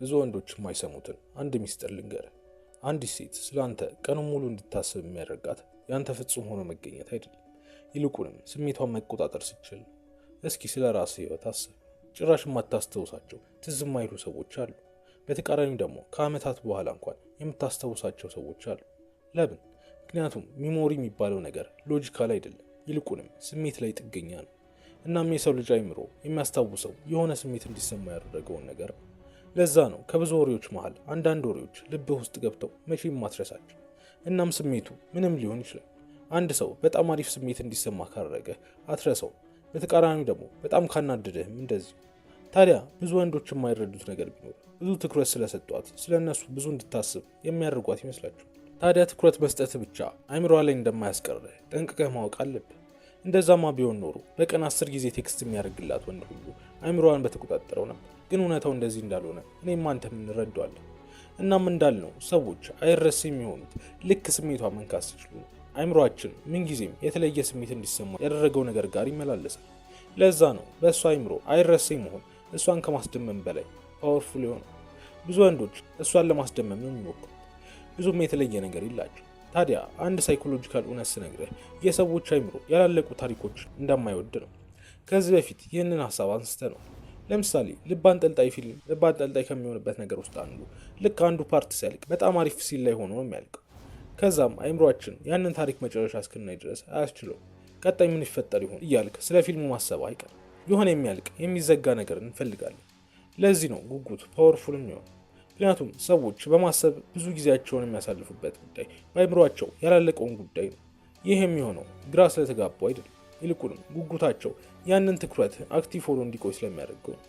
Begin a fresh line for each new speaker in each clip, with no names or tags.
ብዙ ወንዶች የማይሰሙትን አንድ ሚስጥር ልንገርህ። አንዲት ሴት ስላንተ ቀኑን ሙሉ እንድታስብ የሚያደርጋት ያንተ ፍጹም ሆኖ መገኘት አይደለም፣ ይልቁንም ስሜቷን መቆጣጠር ስትችል ነው። እስኪ ስለ ራስህ ህይወት አስብ። ጭራሽ የማታስታውሳቸው ትዝ የማይሉ ሰዎች አሉ። በተቃራኒው ደግሞ ከአመታት በኋላ እንኳን የምታስታውሳቸው ሰዎች አሉ። ለምን? ምክንያቱም ሚሞሪ የሚባለው ነገር ሎጂካል አይደለም፣ ይልቁንም ስሜት ላይ ጥገኛ ነው። እናም የሰው ልጅ አይምሮ የሚያስታውሰው የሆነ ስሜት እንዲሰማ ያደረገውን ነገር ነው። ለዛ ነው ከብዙ ወሬዎች መሃል አንዳንድ ወሬዎች ልብህ ውስጥ ገብተው መቼም ማትረሳቸው። እናም ስሜቱ ምንም ሊሆን ይችላል። አንድ ሰው በጣም አሪፍ ስሜት እንዲሰማ ካደረገ አትረሳው። በተቃራኒው ደግሞ በጣም ካናደደህም እንደዚህ። ታዲያ ብዙ ወንዶች የማይረዱት ነገር ቢኖር ብዙ ትኩረት ስለሰጧት ስለነሱ ብዙ እንድታስብ የሚያደርጓት ይመስላቸው። ታዲያ ትኩረት መስጠት ብቻ አይምሯ ላይ እንደማያስቀርህ ጠንቅቀህ ማወቅ አለብህ። እንደዛማ ቢሆን ኖሮ በቀን 10 ጊዜ ቴክስት የሚያደርግላት ወንድ ሁሉ አይምሯን በተቆጣጠረው ነበር። ግን እውነታው እንደዚህ እንዳልሆነ እኔም አንተም እንረዳዋለን። እናም እንዳልነው ሰዎች አይረሴ የሚሆኑት ልክ ስሜቷ መንካት ሲችሉ ነው። አይምሯችን ምንጊዜም የተለየ ስሜት እንዲሰማ ያደረገው ነገር ጋር ይመላለሳል። ለዛ ነው በእሷ አይምሮ አይረሴ መሆን እሷን ከማስደመም በላይ ፓወርፉል የሆነው። ብዙ ወንዶች እሷን ለማስደመም ነው የሚሞክሩት። ብዙም የተለየ ነገር የላቸው። ታዲያ አንድ ሳይኮሎጂካል እውነት ስነግርህ የሰዎች አይምሮ ያላለቁ ታሪኮች እንደማይወድ ነው። ከዚህ በፊት ይህንን ሀሳብ አንስተ ነው። ለምሳሌ ልብ አንጠልጣይ ፊልም ልብ አንጠልጣይ ከሚሆንበት ነገር ውስጥ አንዱ ልክ አንዱ ፓርት ሲያልቅ በጣም አሪፍ ሲል ላይ ሆኖ ነው የሚያልቀው። ከዛም አይምሯችን ያንን ታሪክ መጨረሻ እስክናይ ድረስ አያስችለው። ቀጣይ ምን ይፈጠር ይሆን እያልክ ስለ ፊልሙ ማሰብ አይቀርም። የሆነ የሚያልቅ የሚዘጋ ነገር እንፈልጋለን። ለዚህ ነው ጉጉት ፓወርፉል የሚሆነው። ምክንያቱም ሰዎች በማሰብ ብዙ ጊዜያቸውን የሚያሳልፉበት ጉዳይ በአይምሯቸው ያላለቀውን ጉዳይ ነው። ይህ የሚሆነው ግራ ስለተጋቡ አይደለም፣ ይልቁንም ጉጉታቸው ያንን ትኩረት አክቲቭ ሆኖ እንዲቆይ ስለሚያደርገው ነው።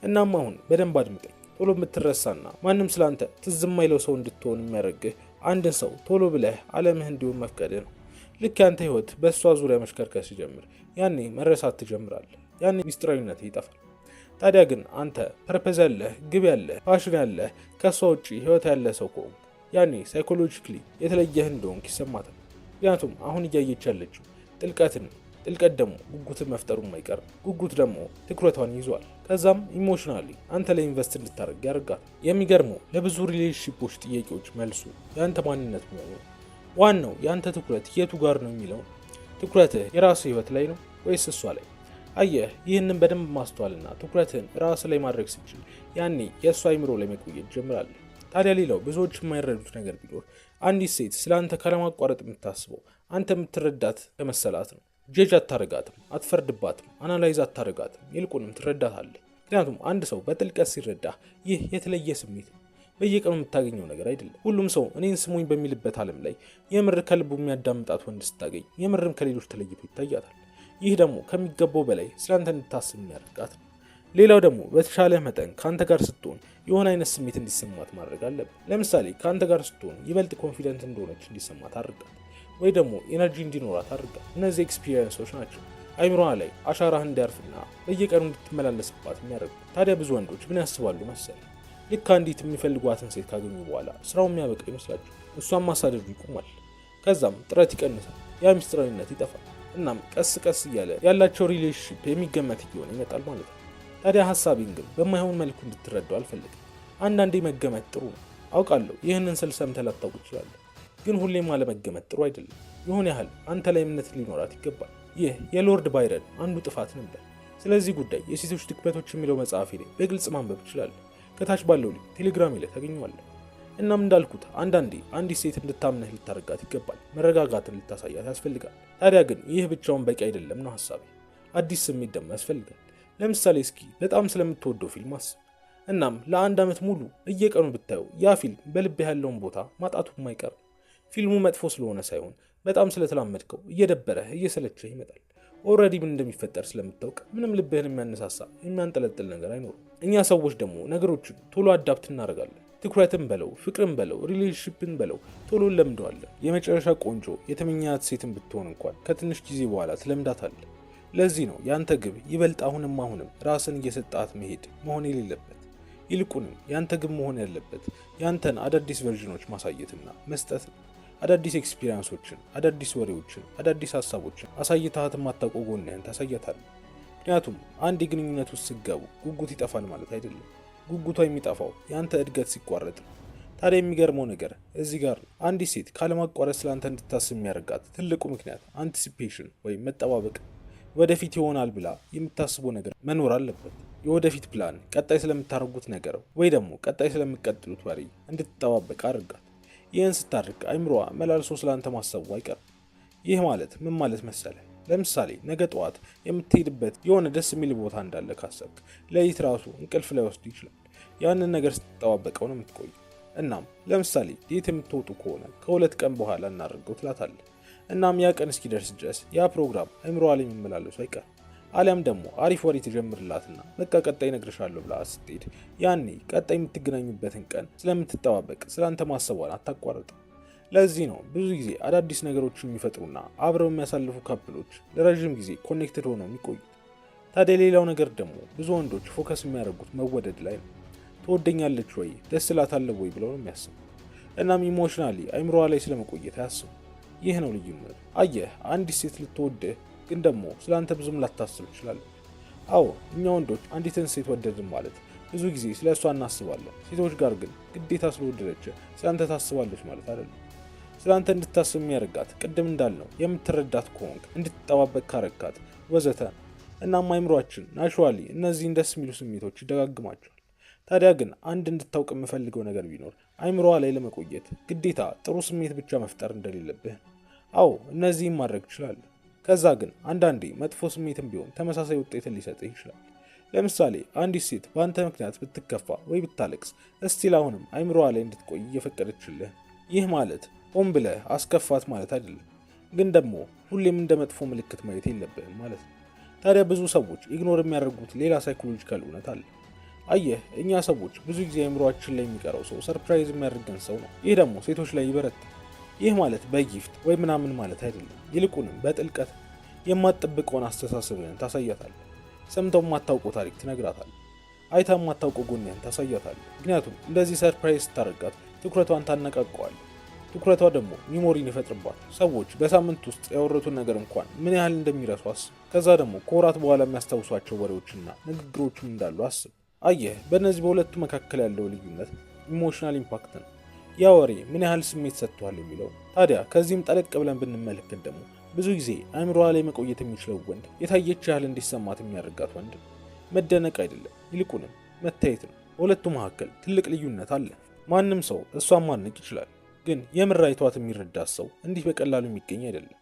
እናም አሁን በደንብ አድምጠኝ። ቶሎ የምትረሳና ማንም ስላንተ ትዝ የማይለው ሰው እንድትሆን የሚያደርግህ አንድን ሰው ቶሎ ብለህ ዓለምህ እንዲሆን መፍቀድህ ነው። ልክ ያንተ ህይወት በእሷ ዙሪያ መሽከርከር ሲጀምር ያኔ መረሳት ትጀምራለህ። ያኔ ሚስጥራዊነት ይጠፋል። ታዲያ ግን አንተ ፐርፐዝ ያለህ ግብ ያለህ ፓሽን ያለህ ከሷ ውጪ ህይወት ያለ ሰው ከሆንክ ያኔ ሳይኮሎጂካሊ የተለየህ እንደሆንክ ይሰማታል። ምክንያቱም አሁን እያየች ያለችው ጥልቀትን፣ ጥልቀት ደግሞ ጉጉትን መፍጠሩም አይቀርም። ጉጉት ደግሞ ትኩረቷን ይዟል። ከዛም ኢሞሽናሊ አንተ ላይ ኢንቨስት እንድታደርግ ያደርጋታል። የሚገርመው ለብዙ ሪሌሽንሺፖች ጥያቄዎች መልሱ ያንተ ማንነት መሆኑ። ዋናው ያንተ ትኩረት የቱ ጋር ነው የሚለው። ትኩረትህ የራስህ ህይወት ላይ ነው ወይስ እሷ ላይ? አየህ፣ ይህንን በደንብ ማስተዋልና ትኩረትህን ራስ ላይ ማድረግ ሲችል ያኔ የእሷ አይምሮ ላይ መቆየት ጀምራለህ። ታዲያ ሌላው ብዙዎች የማይረዱት ነገር ቢኖር አንዲት ሴት ስለ አንተ ካለማቋረጥ የምታስበው አንተ የምትረዳት ከመሰላት ነው። ጄጅ አታረጋትም፣ አትፈርድባትም፣ አናላይዝ አታረጋትም፣ ይልቁንም ትረዳታለህ። ምክንያቱም አንድ ሰው በጥልቀት ሲረዳ ይህ የተለየ ስሜት ነው። በየቀኑ የምታገኘው ነገር አይደለም። ሁሉም ሰው እኔን ስሙኝ በሚልበት ዓለም ላይ የምር ከልቡ የሚያዳምጣት ወንድ ስታገኝ የምርም ከሌሎች ተለይቶ ይታያታል። ይህ ደግሞ ከሚገባው በላይ ስላንተ እንድታስብ የሚያደርጋት ነው። ሌላው ደግሞ በተሻለ መጠን ከአንተ ጋር ስትሆን የሆነ አይነት ስሜት እንዲሰማት ማድረግ አለብን። ለምሳሌ ከአንተ ጋር ስትሆን ይበልጥ ኮንፊደንት እንደሆነች እንዲሰማት አድርጋት፣ ወይ ደግሞ ኤነርጂ እንዲኖራት አድርጋት። እነዚህ ኤክስፒሪየንሶች ናቸው አይምሮዋ ላይ አሻራህ እንዲያርፍና በየቀኑ እንድትመላለስባት የሚያደርጉ። ታዲያ ብዙ ወንዶች ምን ያስባሉ መሰል? ልክ አንዲት የሚፈልጓትን ሴት ካገኙ በኋላ ስራው የሚያበቃ ይመስላቸው። እሷን ማሳደዱ ይቆማል። ከዛም ጥረት ይቀንሳል፣ ያ ሚስጥራዊነት ይጠፋል። እናም ቀስ ቀስ እያለ ያላቸው ሪሌሽንሺፕ የሚገመት እየሆነ ይመጣል ማለት ነው። ታዲያ ሀሳቤን ግን በማይሆን መልኩ እንድትረዳው አልፈልግም። አንዳንዴ መገመት ጥሩ ነው አውቃለሁ። ይህንን ስል ሰምተህ ላታውቅ ትችላለህ። ግን ሁሌም አለመገመት ጥሩ አይደለም። የሆነ ያህል አንተ ላይ እምነት ሊኖራት ይገባል። ይህ የሎርድ ባይረን አንዱ ጥፋት ነበር። ስለዚህ ጉዳይ የሴቶች ድክመቶች የሚለው መጽሐፌ ላይ በግልጽ ማንበብ ትችላለህ። ከታች ባለው ሊንክ ቴሌግራም ላይ ታገኘዋለህ። እናም እንዳልኩት አንዳንዴ አንዲት ሴት እንድታምነህ ልታረጋት ይገባል። መረጋጋትን ልታሳያት ያስፈልጋል። ታዲያ ግን ይህ ብቻውን በቂ አይደለም ነው ሀሳቤ። አዲስ ስሜት ደግሞ ያስፈልጋል። ለምሳሌ እስኪ በጣም ስለምትወደው ፊልም አስብ። እናም ለአንድ ዓመት ሙሉ እየቀኑ ብታየው ያ ፊልም በልብህ ያለውን ቦታ ማጣቱ የማይቀር። ፊልሙ መጥፎ ስለሆነ ሳይሆን በጣም ስለተላመድከው እየደበረህ እየሰለቸህ ይመጣል። ኦልሬዲ ምን እንደሚፈጠር ስለምታውቅ ምንም ልብህን የሚያነሳሳ የሚያንጠለጥል ነገር አይኖርም። እኛ ሰዎች ደግሞ ነገሮችን ቶሎ አዳፕት እናደርጋለን። ትኩረትን በለው ፍቅርን በለው ሪሌሽንሺፕን በለው ቶሎ እንለምደዋለን። የመጨረሻ ቆንጆ የተመኛት ሴትን ብትሆን እንኳን ከትንሽ ጊዜ በኋላ ትለምዳታለህ። ለዚህ ነው ያንተ ግብ ይበልጥ አሁንም ራስን እየሰጣት መሄድ መሆን የሌለበት። ይልቁንም ያንተ ግብ መሆን ያለበት ያንተን አዳዲስ ቨርዥኖች ማሳየትና መስጠት ነው። አዳዲስ ኤክስፒሪየንሶችን፣ አዳዲስ ወሬዎችን፣ አዳዲስ ሀሳቦችን አሳይታት የማታውቀው ጎንህን ታሳያታለህ። ምክንያቱም አንድ የግንኙነት ውስጥ ስትገቡ ጉጉት ይጠፋል ማለት አይደለም። ጉጉቷ የሚጠፋው ያንተ እድገት ሲቋረጥ ነው። ታዲያ የሚገርመው ነገር እዚህ ጋር አንዲት ሴት ካለማቋረጥ ስላንተ እንድታስብ የሚያደርጋት ትልቁ ምክንያት አንቲሲፔሽን ወይም መጠባበቅ፣ ወደፊት ይሆናል ብላ የምታስበው ነገር መኖር አለበት። የወደፊት ፕላን፣ ቀጣይ ስለምታደርጉት ነገር ወይ ደግሞ ቀጣይ ስለምትቀጥሉት ወሬ እንድትጠባበቅ አድርጋት። ይህን ስታደርግ አይምሮዋ መላልሶ ስላንተ ማሰቡ አይቀርም። ይህ ማለት ምን ማለት መሰለ? ለምሳሌ ነገ ጠዋት የምትሄድበት የሆነ ደስ የሚል ቦታ እንዳለ ካሰብክ ሌሊት ራሱ እንቅልፍ ላይ ወስድ ይችላል። ያንን ነገር ስትጠባበቀው ነው የምትቆይ። እናም ለምሳሌ ዴት የምትወጡ ከሆነ ከ2 ቀን በኋላ እናደርገው ትላታለህ። እናም ያ ቀን እስኪደርስ ድረስ ያ ፕሮግራም አይምሮዋ ላይ የሚመላለሱ አይቀርም። አሊያም ደግሞ አሪፍ ወሬ ትጀምርላትና በቃ ቀጣይ እነግርሻለሁ ብላ ስትሄድ ያኔ ቀጣይ የምትገናኙበትን ቀን ስለምትጠባበቅ ስለአንተ ማሰቧን አታቋርጥም። ለዚህ ነው ብዙ ጊዜ አዳዲስ ነገሮችን የሚፈጥሩና አብረው የሚያሳልፉ ካፕሎች ለረዥም ጊዜ ኮኔክትድ ሆነው የሚቆዩት። ታዲያ ሌላው ነገር ደግሞ ብዙ ወንዶች ፎከስ የሚያደርጉት መወደድ ላይ ነው። ትወደኛለች ወይ ደስ እላታለሁ ወይ ብለው ነው የሚያስቡ። እናም ኢሞሽናሊ አይምሮዋ ላይ ስለመቆየት አያስቡ። ይህ ነው ልዩነቱ። አየህ አንዲት ሴት ልትወድህ ግን ደግሞ ስለአንተ ብዙም ላታስብ ትችላለች። አዎ እኛ ወንዶች አንዲትን ሴት ወደድን ማለት ብዙ ጊዜ ስለ እሷ እናስባለን። ሴቶች ጋር ግን ግዴታ ስለወደደች ስለአንተ ታስባለች ማለት አይደለም። ስለአንተ እንድታስብ የሚያደርጋት ቅድም እንዳልነው የምትረዳት ከሆንክ፣ እንድትጠባበቅ ካረካት ወዘተ። እናም አይምሯችን ናቹራሊ እነዚህን ደስ የሚሉ ስሜቶች ይደጋግማቸዋል። ታዲያ ግን አንድ እንድታውቅ የምፈልገው ነገር ቢኖር አይምሮዋ ላይ ለመቆየት ግዴታ ጥሩ ስሜት ብቻ መፍጠር እንደሌለብህ። አዎ እነዚህም ማድረግ ትችላለህ። ከዛ ግን አንዳንዴ መጥፎ ስሜትም ቢሆን ተመሳሳይ ውጤትን ሊሰጥህ ይችላል። ለምሳሌ አንዲት ሴት በአንተ ምክንያት ብትከፋ ወይ ብታለቅስ እስቲል አሁንም አይምሮዋ ላይ እንድትቆይ እየፈቀደችልህ። ይህ ማለት ሆን ብለህ አስከፋት ማለት አይደለም፣ ግን ደግሞ ሁሌም እንደ መጥፎ ምልክት ማየት የለብህም ማለት ነው። ታዲያ ብዙ ሰዎች ኢግኖር የሚያደርጉት ሌላ ሳይኮሎጂካል እውነት አለ። አየህ እኛ ሰዎች ብዙ ጊዜ አይምሮአችን ላይ የሚቀረው ሰው ሰርፕራይዝ የሚያደርገን ሰው ነው። ይህ ደግሞ ሴቶች ላይ ይበረታል። ይህ ማለት በጊፍት ወይ ምናምን ማለት አይደለም። ይልቁንም በጥልቀት የማትጠብቀውን አስተሳሰብህን ታሳያታለህ። ሰምተው የማታውቀው ታሪክ ትነግራታለህ። አይታ የማታውቀው ጎንህን ታሳያታለህ። ምክንያቱም እንደዚህ ሰርፕራይዝ ስታደርጋት ትኩረቷን ታነቃቀዋለህ። ትኩረቷ ደግሞ ሚሞሪን ይፈጥርባታል። ሰዎች በሳምንት ውስጥ ያወረቱን ነገር እንኳን ምን ያህል እንደሚረሱ አስብ። ከዛ ደግሞ ከወራት በኋላ የሚያስታውሷቸው ወሬዎችና ንግግሮችም እንዳሉ አስብ። አየህ በእነዚህ በሁለቱ መካከል ያለው ልዩነት ኢሞሽናል ኢምፓክት ነው። ያ ወሬ ምን ያህል ስሜት ሰጥቷል የሚለው። ታዲያ ከዚህም ጠለቅ ብለን ብንመለከት ደግሞ ብዙ ጊዜ አእምሮዋ ላይ መቆየት የሚችለው ወንድ የታየች ያህል እንዲሰማት የሚያደርጋት ወንድ ነው። መደነቅ አይደለም፣ ይልቁንም መታየት ነው። በሁለቱ መካከል ትልቅ ልዩነት አለ። ማንም ሰው እሷን ማድነቅ ይችላል፣ ግን የምር አይቷት የሚረዳት ሰው እንዲህ በቀላሉ የሚገኝ አይደለም።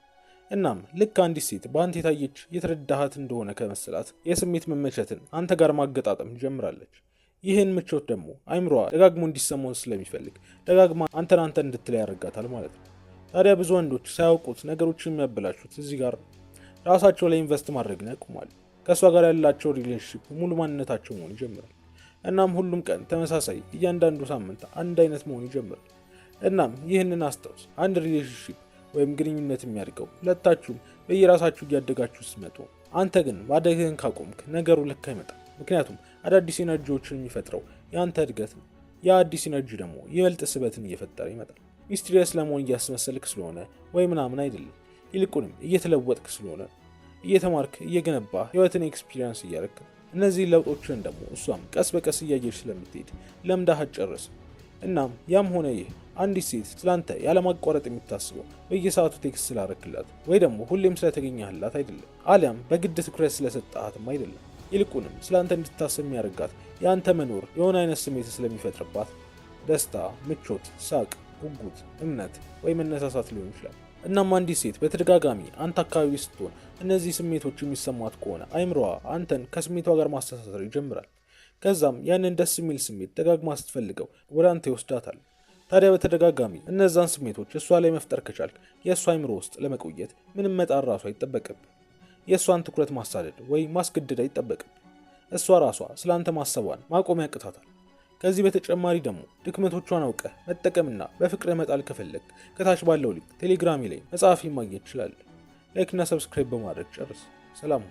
እናም ልክ አንዲት ሴት በአንተ የታየች የተረዳሃት እንደሆነ ከመሰላት የስሜት መመቸትን አንተ ጋር ማገጣጠም ትጀምራለች። ይህን ምቾት ደግሞ አይምሮዋ ደጋግሞ እንዲሰማው ስለሚፈልግ ደጋግማ አንተን እንድትል ያደርጋታል ማለት ነው። ታዲያ ብዙ ወንዶች ሳያውቁት ነገሮችን የሚያበላሹት እዚህ ጋር ራሳቸው ላይ ኢንቨስት ማድረግን ያቁማሉ። ከእሷ ጋር ያላቸው ሪሌሽንሺፕ ሙሉ ማንነታቸው መሆን ይጀምራል። እናም ሁሉም ቀን ተመሳሳይ፣ እያንዳንዱ ሳምንት አንድ አይነት መሆን ይጀምራል። እናም ይህንን አስታውስ፣ አንድ ሪሌሽንሺፕ ወይም ግንኙነት የሚያድገው ሁለታችሁም በየራሳችሁ እያደጋችሁ ስትመጡ። አንተ ግን ማደግህን ካቆምክ ነገሩ ልክ አይመጣም። ምክንያቱም አዳዲስ ኤነርጂዎችን የሚፈጥረው የአንተ እድገት ነው። ያ አዲስ ኤነርጂ ደግሞ ይበልጥ ስበትን እየፈጠረ ይመጣል። ሚስትሪየስ ለመሆን እያስመሰልክ ስለሆነ ወይ ምናምን አይደለም፣ ይልቁንም እየተለወጥክ ስለሆነ፣ እየተማርክ እየገነባ ህይወትን ኤክስፒሪየንስ እያደረክ። እነዚህ ለውጦችን ደግሞ እሷም ቀስ በቀስ እያየች ስለምትሄድ ለምዳህ አትጨርስም። እናም ያም ሆነ ይህ አንዲት ሴት ስላንተ ያለማቋረጥ የምታስበው በየሰዓቱ ቴክስት ስላረክላት ወይ ደግሞ ሁሌም ስለተገኘህላት አይደለም፣ አሊያም በግድ ትኩረት ስለሰጣሃትም አይደለም። ይልቁንም ስላንተ እንድታስብ የሚያደርጋት የአንተ መኖር የሆነ አይነት ስሜት ስለሚፈጥርባት ደስታ፣ ምቾት፣ ሳቅ፣ ጉጉት፣ እምነት ወይ መነሳሳት ሊሆን ይችላል። እናም አንዲት ሴት በተደጋጋሚ አንተ አካባቢ ስትሆን እነዚህ ስሜቶች የሚሰማት ከሆነ አይምሮዋ አንተን ከስሜቷ ጋር ማስተሳሰር ይጀምራል። ከዛም ያንን ደስ የሚል ስሜት ደጋግማ ስትፈልገው ወደ አንተ ይወስዳታል። ታዲያ በተደጋጋሚ እነዛን ስሜቶች እሷ ላይ መፍጠር ከቻልክ የእሷ አይምሮ ውስጥ ለመቆየት ምንም መጣር ራሱ አይጠበቅብ። የእሷን ትኩረት ማሳደድ ወይ ማስገደድ አይጠበቅብ። እሷ ራሷ ስላንተ ማሰቧን ማቆም ያቅታታል። ከዚህ በተጨማሪ ደግሞ ድክመቶቿን አውቀህ መጠቀምና በፍቅር መጣል ከፈለግ ከታች ባለው ሊንክ ቴሌግራሚ ላይ መጽሐፊ ማግኘት ትችላለህ። ላይክ እና ሰብስክራይብ በማድረግ ጨርስ። ሰላም።